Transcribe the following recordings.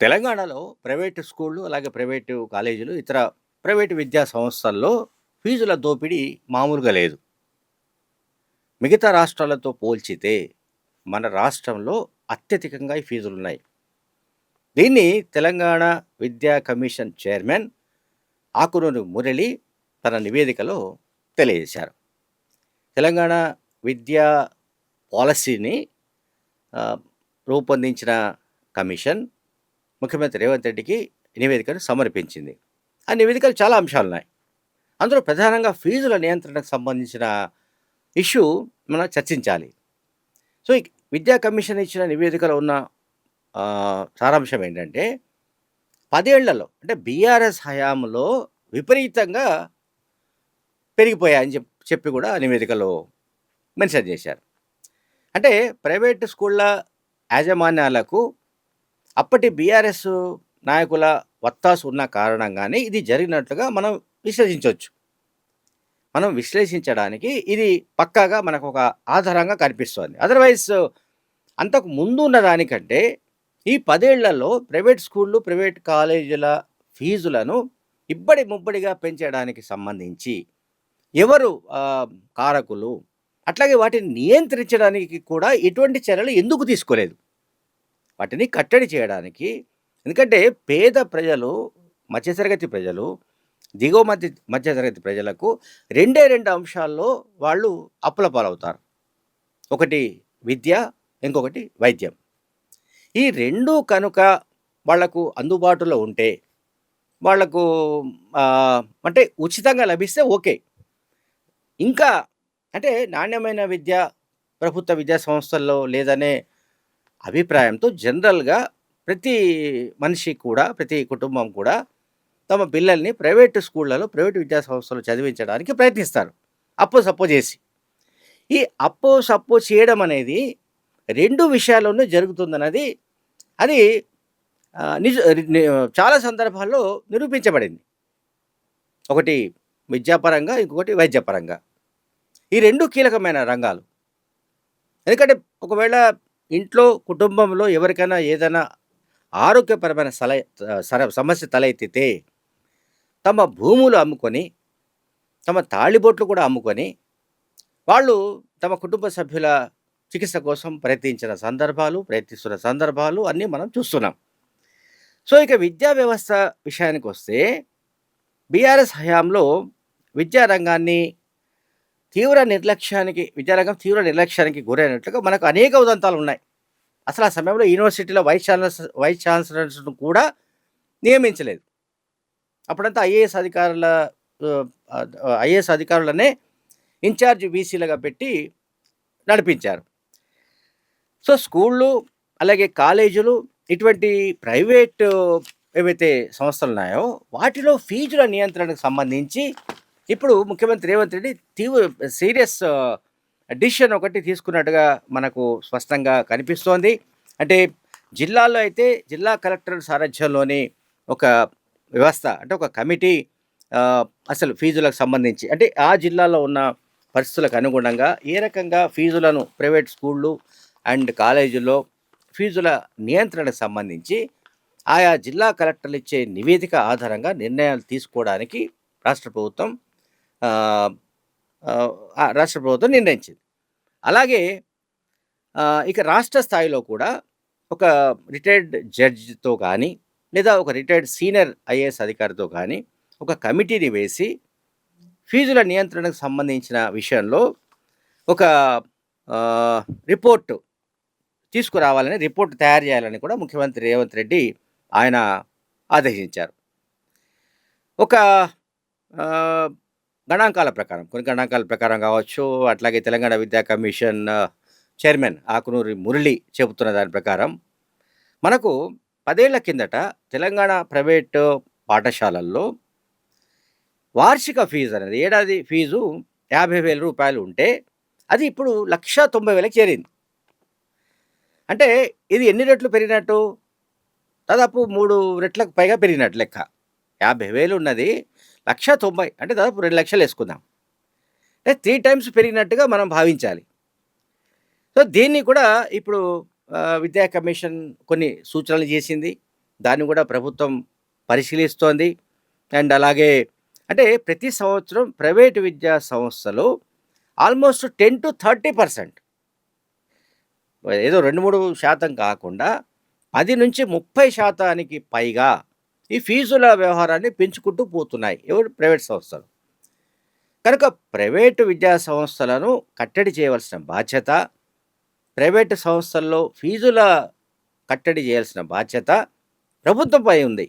తెలంగాణలో ప్రైవేటు స్కూళ్ళు, అలాగే ప్రైవేటు కాలేజీలు, ఇతర ప్రైవేటు విద్యా సంస్థల్లో ఫీజుల దోపిడీ మామూలుగా లేదు. మిగతా రాష్ట్రాలతో పోల్చితే మన రాష్ట్రంలో అత్యధికంగా ఈ ఫీజులున్నాయి. దీన్ని తెలంగాణ విద్యా కమిషన్ చైర్మన్ ఆకునూరి మురళి తన నివేదికలో తెలియజేశారు. తెలంగాణ విద్యా పాలసీని ఆహ్, రూపొందించిన కమిషన్ ముఖ్యమంత్రి రేవంత్ రెడ్డికి నివేదికను సమర్పించింది. ఆ నివేదికలో చాలా అంశాలున్నాయి. అందులో ప్రధానంగా ఫీజుల నియంత్రణకు సంబంధించిన ఇష్యూ మనం చర్చించాలి. సో, ఈ విద్యా కమిషన్ ఇచ్చిన నివేదికలో ఉన్న సారాంశం ఏంటంటే, 10 ఏళ్లలో అంటే బీఆర్ఎస్ హయాంలో విపరీతంగా పెరిగిపోయాయని చెప్పి కూడా ఆ నివేదికలో మెన్షన్ చేశారు. అంటే ప్రైవేటు స్కూళ్ళ యాజమాన్యాలకు అప్పటి బీఆర్ఎస్ నాయకుల వత్తాసు ఉన్న కారణంగానే ఇది జరిగినట్లుగా మనం విశ్లేషించొచ్చు. మనం విశ్లేషించడానికి ఇది పక్కాగా మనకొక ఆధారంగా కనిపిస్తోంది. అదర్‌వైజ్ అంతకు ముందు ఉన్న దానికంటే ఈ 10 ఏళ్లలో ప్రైవేట్ స్కూళ్ళు, ప్రైవేట్ కాలేజీల ఫీజులను ఇబ్బడి ముబ్బడిగా పెంచడానికి సంబంధించి ఎవరు కారకులు? అట్లాగే వాటిని నియంత్రించడానికి కూడా ఎటువంటి చర్యలు ఎందుకు తీసుకోలేదు? వాటిని కట్టడి చేయడానికి. ఎందుకంటే పేద ప్రజలు, మధ్యతరగతి ప్రజలు, దిగువ మధ్యతరగతి ప్రజలకు 2 అంశాల్లో వాళ్ళు అప్పుల పాలవుతారు. ఒకటి విద్య, ఇంకొకటి వైద్యం. ఈ 2 కనుక వాళ్లకు అందుబాటులో ఉంటే, వాళ్లకు అంటే ఉచితంగా లభిస్తే ఓకే. ఇంకా అంటే నాణ్యమైన విద్య ప్రభుత్వ విద్యా సంస్థల్లో లేదనే అభిప్రాయంతో జనరల్‌గా ప్రతి మనిషి కూడా, ప్రతి కుటుంబం కూడా తమ పిల్లల్ని ప్రైవేటు స్కూళ్ళలో, ప్రైవేటు విద్యా సంస్థలో చదివించడానికి ప్రయత్నిస్తారు. అప్పో సప్పో చేసి. ఈ అప్పో సప్పో చేయడం అనేది 2 విషయాల్లోనూ జరుగుతుందన్నది అది చాలా సందర్భాల్లో నిరూపించబడింది. ఒకటి విద్యాపరంగా, ఇంకొకటి వైద్యపరంగా. ఈ 2 కీలకమైన రంగాలు. ఎందుకంటే ఒకవేళ ఇంట్లో, కుటుంబంలో ఎవరికైనా ఏదైనా ఆరోగ్యపరమైన సమస్య తలెత్తితే తమ భూములు అమ్ముకొని, తమ తాళిబొట్లు కూడా అమ్ముకొని, వాళ్ళు తమ కుటుంబ సభ్యుల చికిత్స కోసం ప్రయత్నిస్తున్న సందర్భాలు అన్నీ మనం చూస్తున్నాం. సో, ఇక విద్యా వ్యవస్థ విషయానికొస్తే బీఆర్ఎస్ హయాంలో విద్యారంగం తీవ్ర నిర్లక్ష్యానికి గురైనట్లుగా మనకు అనేక ఉదంతాలున్నాయి. అసలు ఆ సమయంలో యూనివర్సిటీలో వైస్ ఛాన్సలర్స్‌ను కూడా నియమించలేదు. అప్పుడంతా ఐఏఎస్ అధికారులనే ఇన్‌చార్జ్ వీసీలుగా పెట్టి నడిపించారు. సో, స్కూళ్ళు, అలాగే కాలేజీలు, ఇటువంటి ప్రైవేటు ఏవైతే సంస్థలున్నాయో వాటిలో ఫీజుల నియంత్రణకు సంబంధించి ఇప్పుడు ముఖ్యమంత్రి రేవంత్ రెడ్డి సీరియస్ డిసిషన్ ఒకటి తీసుకున్నట్టుగా మనకు స్పష్టంగా కనిపిస్తోంది. అంటే జిల్లాల్లో అయితే జిల్లా కలెక్టర్ సారథ్యంలోని ఒక వ్యవస్థ, అంటే ఒక కమిటీ అసలు ఫీజులకు సంబంధించి అంటే ఆ జిల్లాలో ఉన్న పరిస్థితులకు అనుగుణంగా ఏ రకంగా ఫీజులను ప్రైవేట్ స్కూళ్ళు అండ్ కాలేజీల్లో ఫీజుల నియంత్రణకు సంబంధించి ఆయా జిల్లా కలెక్టర్లు ఇచ్చే నివేదిక ఆధారంగా నిర్ణయాలు తీసుకోవడానికి రాష్ట్ర ప్రభుత్వం నిర్ణయించింది. అలాగే ఇక రాష్ట్ర స్థాయిలో కూడా ఒక రిటైర్డ్ జడ్జితో కానీ, లేదా ఒక రిటైర్డ్ సీనియర్ ఐఏఎస్ అధికారితో కానీ ఒక కమిటీని వేసి ఫీజుల నియంత్రణకు సంబంధించిన విషయంలో ఒక రిపోర్ట్ తీసుకురావాలని, రిపోర్ట్ తయారు చేయాలని కూడా ముఖ్యమంత్రి రేవంత్ రెడ్డి ఆయన ఆదేశించారు. ఒక కొన్ని గణాంకాల ప్రకారం కావచ్చు, అట్లాగే తెలంగాణ విద్యా కమిషన్ చైర్మన్ ఆకునూరి మురళి చెబుతున్న దాని ప్రకారం మనకు 10 ఏళ్ల కిందట తెలంగాణ ప్రైవేటు పాఠశాలల్లో వార్షిక ఫీజు అనేది, ఏడాది ఫీజు రూ. 50,000 ఉంటే అది ఇప్పుడు 1,90,000కి చేరింది. అంటే ఇది ఎన్ని రెట్లు పెరిగినట్టు? దాదాపు 3 రెట్లకు పైగా పెరిగినట్టు లెక్క. 50,000 ఉన్నది 1,90,000 అంటే దాదాపు 2,00,000 వేసుకుందాం. అంటే 3 టైమ్స్ పెరిగినట్టుగా మనం భావించాలి. సో, దీన్ని కూడా ఇప్పుడు విద్యా కమిషన్ కొన్ని సూచనలు చేసింది. దాన్ని కూడా ప్రభుత్వం పరిశీలిస్తోంది. అండ్ అలాగే అంటే ప్రతి సంవత్సరం ప్రైవేటు విద్యా సంస్థలు ఆల్మోస్ట్ 10-30% ఏదో 2, 3% కాకుండా 10-30% పైగా ఈ ఫీజుల వ్యవహారాన్ని పెంచుకుంటూ పోతున్నాయి ఎవరు ప్రైవేట్ సంస్థలు. కనుక ప్రైవేటు విద్యా సంస్థలను కట్టడి చేయవలసిన బాధ్యత, ప్రైవేటు సంస్థల్లో ఫీజుల కట్టడి చేయాల్సిన బాధ్యత ప్రభుత్వంపై ఉంది.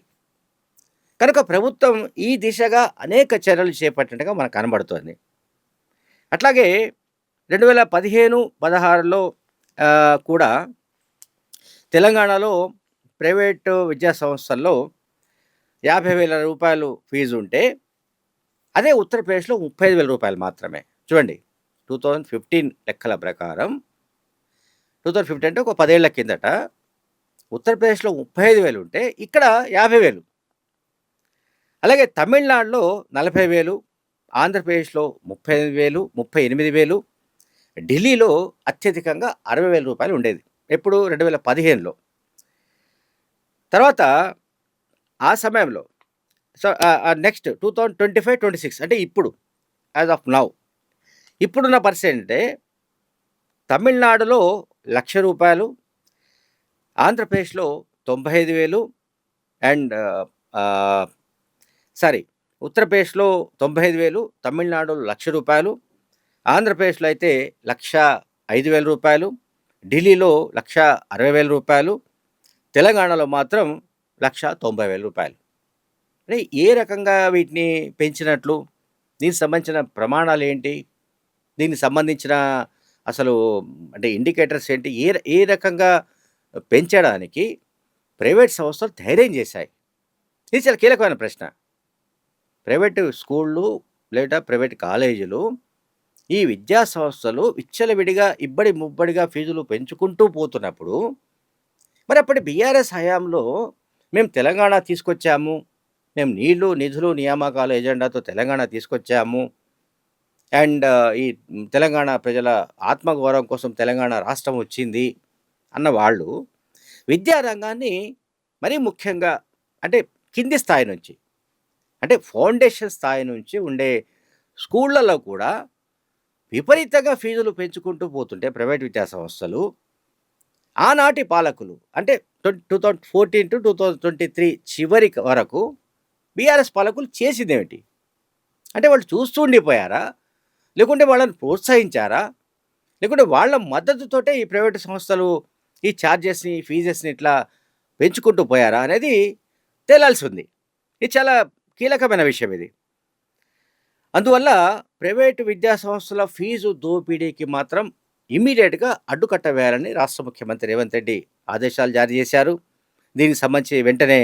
కనుక ప్రభుత్వం ఈ దిశగా అనేక చర్యలు చేపట్టినట్టుగా మనకు కనబడుతోంది. అట్లాగే 2015, 16లో కూడా తెలంగాణలో ప్రైవేటు విద్యా సంస్థల్లో రూ. 50,000 ఫీజు ఉంటే, అదే ఉత్తరప్రదేశ్‌లో రూ. 35,000 మాత్రమే. చూడండి 2015 లెక్కల ప్రకారం 2015 అంటే ఒక 10 ఏళ్ల కిందట ఉత్తరప్రదేశ్‌లో 35,000 ఉంటే ఇక్కడ 50,000. అలాగే తమిళనాడులో 40,000, ఆంధ్రప్రదేశ్‌లో 35,000, 38,000, ఢిల్లీలో అత్యధికంగా రూ. 60,000 ఉండేది. ఎప్పుడు 2015లో. తర్వాత ఆ సమయంలో సో నెక్స్ట్ 2025, 26 అంటే ఇప్పుడు యాజ్ ఆఫ్ నౌ ఇప్పుడున్న పరిస్థితి ఏంటంటే తమిళనాడులో రూ. 1,00,000, ఆంధ్రప్రదేశ్లో 95,000 అండ్ ఉత్తరప్రదేశ్లో 95,000, తమిళనాడులో రూ. 1,00,000, ఆంధ్రప్రదేశ్లో అయితే రూ. 5,000, ఢిల్లీలో రూ. 60,000, తెలంగాణలో మాత్రం రూ. 1,90,000. అంటే ఏ రకంగా వీటిని పెంచినట్లు, దీనికి సంబంధించిన ప్రమాణాలు ఏంటి, దీనికి సంబంధించిన అసలు అంటే ఇండికేటర్స్ ఏంటి, ఏ రకంగా పెంచడానికి ప్రైవేట్ సంస్థలు ధైర్యం చేశాయి? ఇది చాలా కీలకమైన ప్రశ్న. ప్రైవేటు స్కూళ్ళు లేదా ప్రైవేట్ కాలేజీలు ఈ విద్యా సంస్థలు విచ్చలవిడిగా ఇబ్బడి ముబ్బడిగా ఫీజులు పెంచుకుంటూ పోతున్నప్పుడు, మరి అప్పటి బీఆర్ఎస్ హయాంలో మేము తెలంగాణ తీసుకొచ్చాము, మేము నీళ్లు, నిధులు, నియామకాల ఎజెండాతో తెలంగాణ తీసుకొచ్చాము, అండ్ ఈ తెలంగాణ ప్రజల ఆత్మగౌరవం కోసం తెలంగాణ రాష్ట్రం వచ్చింది అన్న వాళ్ళు విద్యారంగాన్ని మరీ ముఖ్యంగా అంటే కింది స్థాయి నుంచి, అంటే ఫౌండేషన్ స్థాయి నుంచి ఉండే స్కూళ్ళలో కూడా విపరీతంగా ఫీజులు పెంచుకుంటూ పోతుంటే ప్రైవేట్ విద్యా సంస్థలు, ఆనాటి పాలకులు అంటే 2014-2023 చివరి వరకు బీఆర్ఎస్ పాలకులు చేసిందేమిటి? అంటే వాళ్ళు చూస్తూ ఉండిపోయారా? లేకుంటే వాళ్ళని ప్రోత్సహించారా? లేకుంటే వాళ్ళ మద్దతుతోటే ఈ ప్రైవేటు సంస్థలు ఈ ఛార్జెస్‌ని, ఫీజెస్‌ని ఇట్లా పెంచుకుంటూ పోయారా అనేది తేలాల్సి ఉంది. ఇది చాలా కీలకమైన విషయం ఇది. అందువల్ల ప్రైవేటు విద్యా సంస్థల ఫీజు దోపిడీకి మాత్రం ఇమ్మీడియేట్‌గా అడ్డుకట్ట వేయాలని రాష్ట్ర ముఖ్యమంత్రి రేవంత్ రెడ్డి ఆదేశాలు జారీ చేశారు. దీనికి సంబంధించి వెంటనే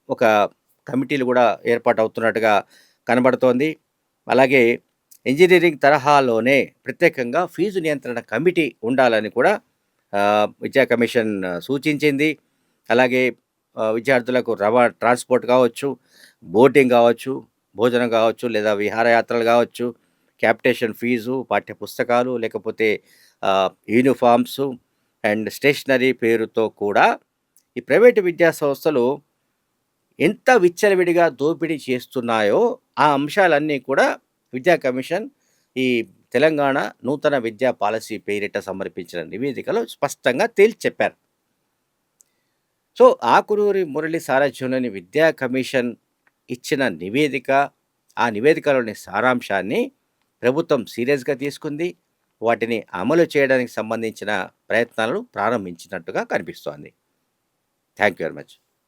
ఒక కమిటీలు కూడా ఏర్పాటవుతున్నట్టుగా కనబడుతోంది. అలాగే ఇంజినీరింగ్ తరహాలోనే ప్రత్యేకంగా ఫీజు నియంత్రణ కమిటీ ఉండాలని కూడా విద్యా కమిషన్ సూచించింది. అలాగే విద్యార్థులకు ట్రాన్స్‌పోర్ట్ కావచ్చు, బోటింగ్ కావచ్చు, భోజనం కావచ్చు, లేదా విహారయాత్రలు కావచ్చు, క్యాపిటేషన్ ఫీజు, పాఠ్య పుస్తకాలు, లేకపోతే యూనిఫామ్స్ అండ్ స్టేషనరీ పేరుతో కూడా ఈ ప్రైవేటు విద్యా సంస్థలు ఎంత విచ్చలవిడిగా దోపిడీ చేస్తున్నాయో ఆ అంశాలన్నీ కూడా విద్యా కమిషన్ ఈ తెలంగాణ నూతన విద్యా పాలసీ పేరిట సమర్పించిన నివేదికలో స్పష్టంగా తేల్చి చెప్పారు. సో ఆకునూరి మురళి సారథ్యంలోని విద్యా కమిషన్ ఇచ్చిన నివేదిక, ఆ నివేదికలోని సారాంశాన్ని ప్రభుత్వం సీరియస్‌గా తీసుకుంది. వాటిని అమలు చేయడానికి సంబంధించిన ప్రయత్నాలను ప్రారంభించినట్టుగా కనిపిస్తోంది. Thank you very much.